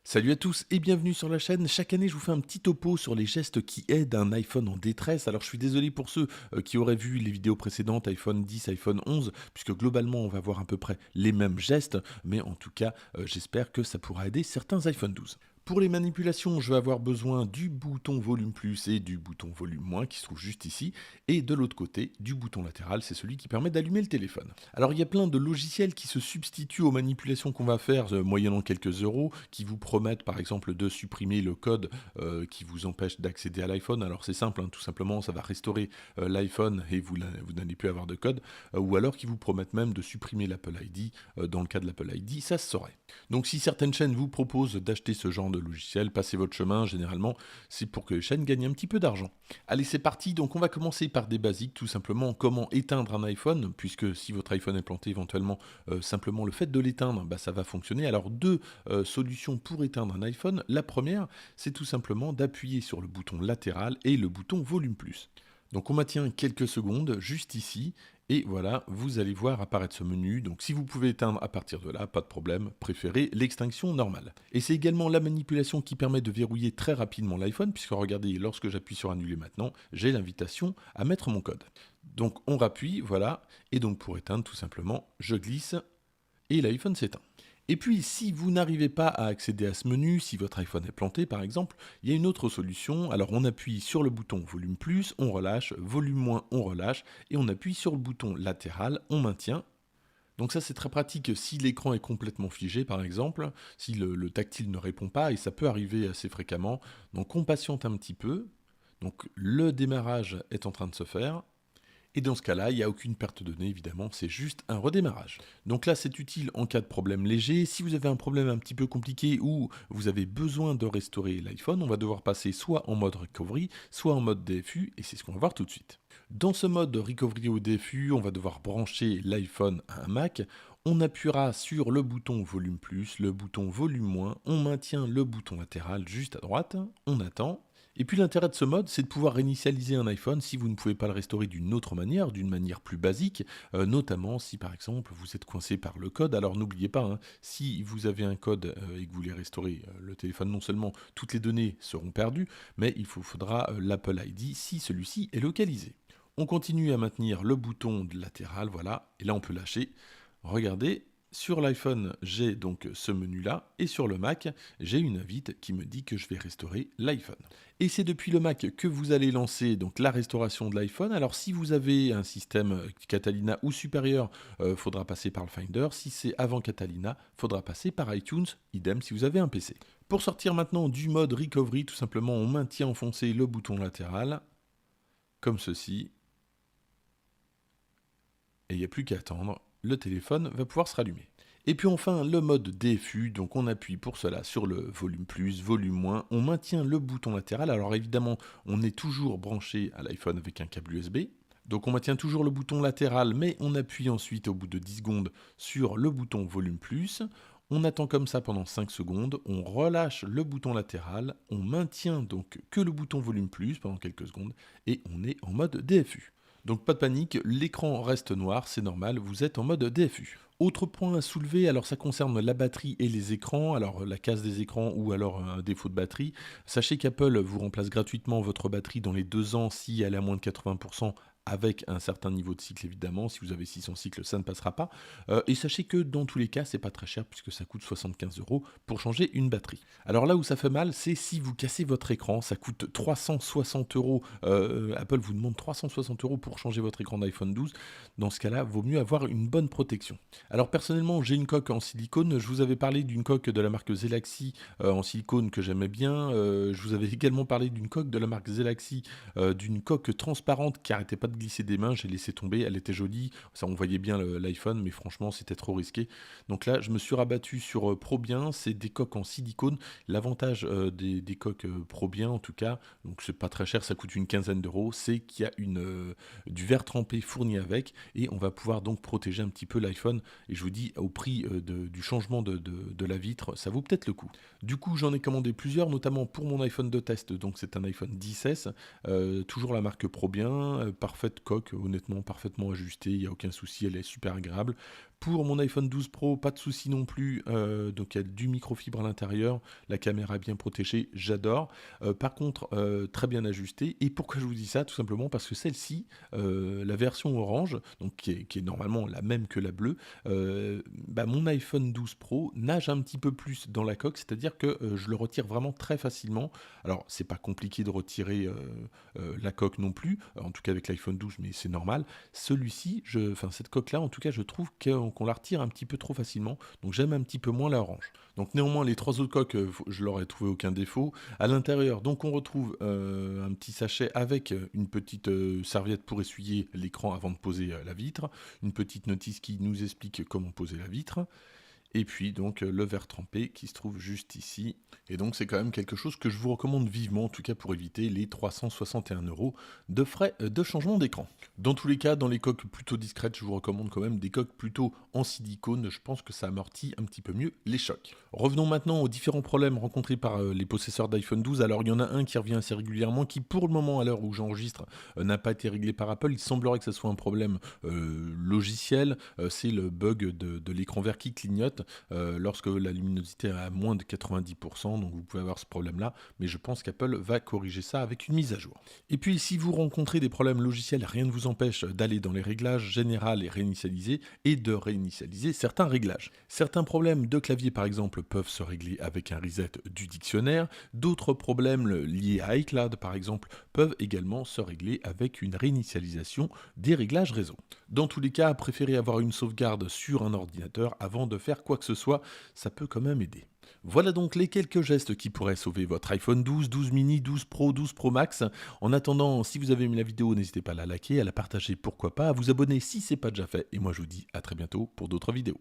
Salut à tous et bienvenue sur la chaîne. Chaque année, je vous fais un petit topo sur les gestes qui aident un iPhone en détresse. Alors, je suis désolé pour ceux qui auraient vu les vidéos précédentes, iPhone 10, iPhone 11, puisque globalement, on va voir à peu près les mêmes gestes. Mais en tout cas, j'espère que ça pourra aider certains iPhone 12. Pour les manipulations, je vais avoir besoin du bouton volume plus et du bouton volume moins qui se trouve juste ici. Et de l'autre côté, du bouton latéral, c'est celui qui permet d'allumer le téléphone. Alors, il y a plein de logiciels qui se substituent aux manipulations qu'on va faire moyennant quelques euros, qui vous promettent par exemple de supprimer le code qui vous empêche d'accéder à l'iPhone. Alors c'est simple, hein, tout simplement, ça va restaurer l'iPhone et vous n'allez plus avoir de code. Ou alors qui vous promettent même de supprimer l'Apple ID. Dans le cas de l'Apple ID, ça se saurait. Donc si certaines chaînes vous proposent d'acheter ce genre de logiciel, passez votre chemin, généralement c'est pour que les chaînes gagnent un petit peu d'argent. Allez, c'est parti. Donc on va commencer par des basiques, tout simplement comment éteindre un iPhone, puisque si votre iPhone est planté éventuellement, simplement le fait de l'éteindre, bah, ça va fonctionner. Alors deux solutions pour éteindre un iPhone. La première, c'est tout simplement d'appuyer sur le bouton latéral et le bouton volume plus. Donc on maintient quelques secondes juste ici. Et voilà, vous allez voir apparaître ce menu. Donc si vous pouvez éteindre à partir de là, pas de problème, préférez l'extinction normale. Et c'est également la manipulation qui permet de verrouiller très rapidement l'iPhone, puisque regardez, lorsque j'appuie sur annuler maintenant, j'ai l'invitation à mettre mon code. Donc on rappuie, voilà, et donc pour éteindre tout simplement, je glisse et l'iPhone s'éteint. Et puis, si vous n'arrivez pas à accéder à ce menu, si votre iPhone est planté par exemple, il y a une autre solution. Alors, on appuie sur le bouton volume plus, on relâche, volume moins, on relâche, et on appuie sur le bouton latéral, on maintient. Donc ça, c'est très pratique si l'écran est complètement figé, par exemple, si le tactile ne répond pas, et ça peut arriver assez fréquemment. Donc, on patiente un petit peu. Donc, le démarrage est en train de se faire. Et dans ce cas-là, il n'y a aucune perte de données, évidemment, c'est juste un redémarrage. Donc là, c'est utile en cas de problème léger. Si vous avez un problème un petit peu compliqué ou vous avez besoin de restaurer l'iPhone, on va devoir passer soit en mode recovery, soit en mode DFU, et c'est ce qu'on va voir tout de suite. Dans ce mode recovery ou DFU, on va devoir brancher l'iPhone à un Mac. On appuiera sur le bouton volume plus, le bouton volume moins, on maintient le bouton latéral juste à droite, on attend. Et puis l'intérêt de ce mode, c'est de pouvoir réinitialiser un iPhone si vous ne pouvez pas le restaurer d'une autre manière, d'une manière plus basique, notamment si par exemple vous êtes coincé par le code. Alors n'oubliez pas, hein, si vous avez un code et que vous voulez restaurer le téléphone, non seulement toutes les données seront perdues, mais il vous faudra l'Apple ID si celui-ci est localisé. On continue à maintenir le bouton latéral, voilà, et là on peut lâcher. Regardez, sur l'iPhone, j'ai donc ce menu-là, et sur le Mac, j'ai une invite qui me dit que je vais restaurer l'iPhone. Et c'est depuis le Mac que vous allez lancer donc la restauration de l'iPhone. Alors si vous avez un système Catalina ou supérieur, faudra passer par le Finder. Si c'est avant Catalina, faudra passer par iTunes, idem si vous avez un PC. Pour sortir maintenant du mode recovery, tout simplement on maintient enfoncé le bouton latéral, comme ceci, et il n'y a plus qu'à attendre, le téléphone va pouvoir se rallumer. Et puis enfin, le mode DFU, donc on appuie pour cela sur le volume plus, volume moins, on maintient le bouton latéral. Alors évidemment, on est toujours branché à l'iPhone avec un câble USB. Donc on maintient toujours le bouton latéral, mais on appuie ensuite au bout de 10 secondes sur le bouton volume plus. On attend comme ça pendant 5 secondes, on relâche le bouton latéral, on maintient donc que le bouton volume plus pendant quelques secondes, et on est en mode DFU. Donc pas de panique, l'écran reste noir, c'est normal, vous êtes en mode DFU. Autre point à soulever, alors ça concerne la batterie et les écrans, alors la casse des écrans ou alors un défaut de batterie. Sachez qu'Apple vous remplace gratuitement votre batterie dans les 2 ans si elle est à moins de 80%, avec un certain niveau de cycle évidemment. Si vous avez 600 cycles, ça ne passera pas. Et sachez que dans tous les cas, c'est pas très cher puisque ça coûte 75 euros pour changer une batterie. Alors là où ça fait mal, c'est si vous cassez votre écran, ça coûte 360 euros. Apple vous demande 360 euros pour changer votre écran d'iPhone 12. Dans ce cas-là, vaut mieux avoir une bonne protection. Alors personnellement, j'ai une coque en silicone. Je vous avais parlé d'une coque de la marque Zelaxi en silicone que j'aimais bien. Je vous avais également parlé d'une coque de la marque Zelaxi, d'une coque transparente qui arrêtait pas de glisser des mains. J'ai laissé tomber, elle était jolie. Ça, on voyait bien l'iPhone, mais franchement, c'était trop risqué. Donc là, je me suis rabattu sur Probien. C'est des coques en silicone. L'avantage des coques Probien, en tout cas, donc c'est pas très cher, ça coûte une quinzaine d'euros, c'est qu'il y a du verre trempé fourni avec, et on va pouvoir donc protéger un petit peu l'iPhone. Et je vous dis, au prix du changement de la vitre, ça vaut peut-être le coup. Du coup, j'en ai commandé plusieurs, notamment pour mon iPhone de test. Donc c'est un iPhone 10S, toujours la marque Probien, parfaite coque, honnêtement parfaitement ajustée, il n'y a aucun souci, elle est super agréable. Pour mon iPhone 12 Pro, pas de souci non plus, donc il y a du microfibre à l'intérieur, la caméra est bien protégée, j'adore. Par contre, très bien ajustée. Et pourquoi je vous dis ça? Tout simplement parce que celle-ci, la version orange, donc qui est normalement la même que la bleue, mon iPhone 12 Pro nage un petit peu plus dans la coque, c'est-à-dire que je le retire vraiment très facilement. Alors, c'est pas compliqué de retirer la coque non plus, en tout cas avec l'iPhone 12, mais c'est normal. Celui-ci, cette coque-là, en tout cas, je trouve qu'on la retire un petit peu trop facilement, donc j'aime un petit peu moins la orange. Donc néanmoins, les trois autres coques, je leur ai trouvé aucun défaut. À l'intérieur, donc on retrouve un petit sachet avec une petite serviette pour essuyer l'écran avant de poser la vitre, une petite notice qui nous explique comment poser la vitre. Et puis donc le verre trempé qui se trouve juste ici. Et donc c'est quand même quelque chose que je vous recommande vivement, en tout cas pour éviter les 361 € de frais de changement d'écran. Dans tous les cas, dans les coques plutôt discrètes, je vous recommande quand même des coques plutôt en silicone. Je pense que ça amortit un petit peu mieux les chocs. Revenons maintenant aux différents problèmes rencontrés par les possesseurs d'iPhone 12. Alors il y en a un qui revient assez régulièrement, qui pour le moment à l'heure où j'enregistre n'a pas été réglé par Apple. Il semblerait que ce soit un problème logiciel. C'est le bug de l'écran vert qui clignote lorsque la luminosité est à moins de 90%, donc vous pouvez avoir ce problème-là, mais je pense qu'Apple va corriger ça avec une mise à jour. Et puis si vous rencontrez des problèmes logiciels, rien ne vous empêche d'aller dans les réglages généraux et réinitialiser, et de réinitialiser certains réglages. Certains problèmes de clavier par exemple peuvent se régler avec un reset du dictionnaire, d'autres problèmes liés à iCloud par exemple peuvent également se régler avec une réinitialisation des réglages réseau. Dans tous les cas, préférez avoir une sauvegarde sur un ordinateur avant de faire quoi que ce soit, ça peut quand même aider. Voilà donc les quelques gestes qui pourraient sauver votre iPhone 12, 12 mini, 12 Pro, 12 Pro Max. En attendant, si vous avez aimé la vidéo, n'hésitez pas à la liker, à la partager, pourquoi pas, à vous abonner si ce n'est pas déjà fait. Et moi je vous dis à très bientôt pour d'autres vidéos.